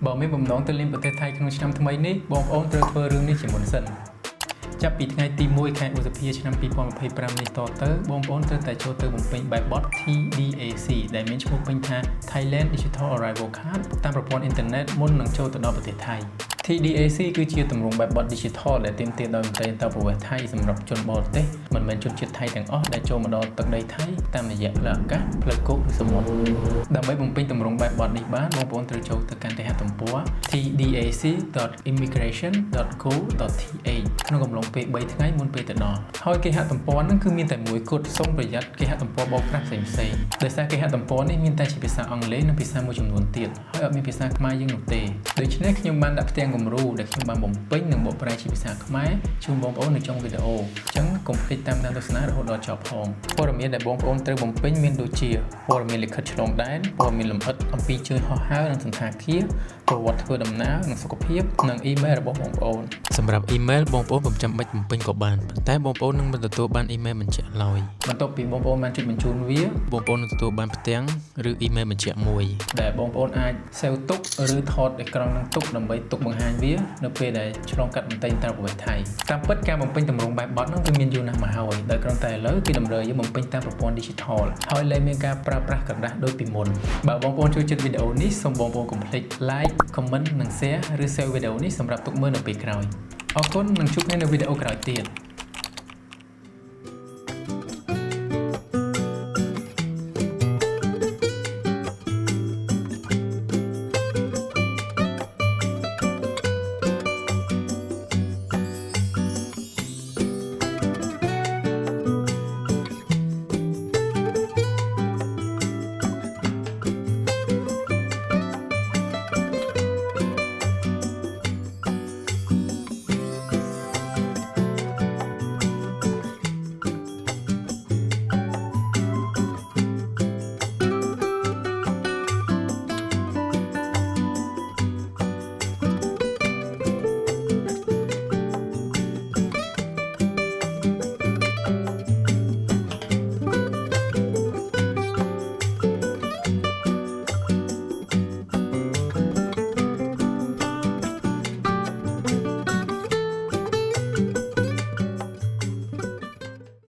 បើមានបំណងទៅលេងប្រទេសថៃក្នុងឆ្នាំថ្មីនេះបងប្អូនត្រូវធ្វើរឿងនេះជាមុនសិនចាប់ពីថ្ងៃទី1ខែឧសភាឆ្នាំ2025នេះតទៅបងប្អូនត្រូវតែចូលទៅបំពេញបែបបទ TDAC ដែលមានឈ្មោះពេញថា Thailand Digital Arrival Card តាមប្រព័ន្ធអ៊ីនធឺណិតមុននឹងចូលទៅដល់ប្រទេសថៃ TDAC គឺជាទម្រង់បែបបទ Digital ដែលទាមទារដោយមន្ត្រីអន្តរប្រវេសន៍ថៃសម្រាប់ជនបរទេសមិនមែនជនជាតិថៃទាំងអស់ដែលចូលមកដល់ទឹកដីថៃតាមរយៈលើអាកាសផ្លូវគោកឬសមុទ្រដើម្បីបំពេញទម្រង់បែបបទនេះបានបងប្អូនត្រូវចូលទៅកាន់គេហទំព័រ tdac.immigration.go.th ក្នុងកំឡុងពេល3ថ្ងៃមុនពេលទៅដល់ហើយគេហទំព័រហ្នឹងគឺមានតែមួយគត់សូមប្រយ័ត្នគេហទំព័របោកប្រាស់ផ្សេងៗដោយសារគេហទំព័រនេះមានតែជាភាសាអង់គ្លេសនិងភាសាមួយចំនួនទៀតហើយអត់មានភាសាខ្មែរយើងនោះទេដូច្នេះខ្ញុំបានដាក់ផ្ទាំងគំរូដែលខ្ញុំបានបំពេញនិងបកប្រែជាភាសាខ្មែរជូនបងប្អូននៅចុងវីដេអូអញ្ចឹងកុំភ្លេចតាមដានទស្សនារហូតដល់ចប់ផងព័ត៌មានដែលបងប្អូនត្រូវបំពេញមានដូចជាព័ត៌មានលិខិតឆ្លងដែនព័ត៌មានលម្អិតអំពីជើងហោះហើរនិងសន្តាគារប្រវត្តិធ្វើដំណើរនិងសុខភាពនិងអ៊ីមែលរបស់បងប្អូនសម្រាប់អ៊ីមែលបងប្អូនមិនចាំបាច់បំពេញក៏បានប៉ុន្តែបងប្អូននឹងមិនទទួលបានអ៊ីមែលបញ្ជាក់ឡើយបន្ទាប់ពីបងប្អូនបានចុចបញ្ជូនវាបងប្អូននឹងទទួលបានផ្ទាំងឬអ៊ីមែលបញ្ជាក់មួយដែលបងប្អូនអាច save ទុកឬថតអេក្រង់នឹងទុកដើម្បីទុកបង្ហាញវានៅពេលដែលឆ្លងកាត់បន្ទៃអន្តរប្រវេសន៍ថៃតាមពិតការបំពេញទម្រង់បែបបទហ្នឹងវាមានយូរណាស់មកហើយដោយគ្រាន់តែឥឡូវគេតម្រូវយើងបំពេញតាមប្រព័ន្ធ Digital ហើយលែងមានការប្រើប្រាស់ក្រដាសដូចពីមុនបើបងប្អូនចូលចិត្តវីដេអូនេះសូមបងប្អូនកុំភ្លេច like comment និង share ឬ save វីដេអូនេះសម្រាប់ទុកមើលនៅពេលក្រោយអរគុណនិងជួបគ្នានៅវីដេអូក្រោយទៀត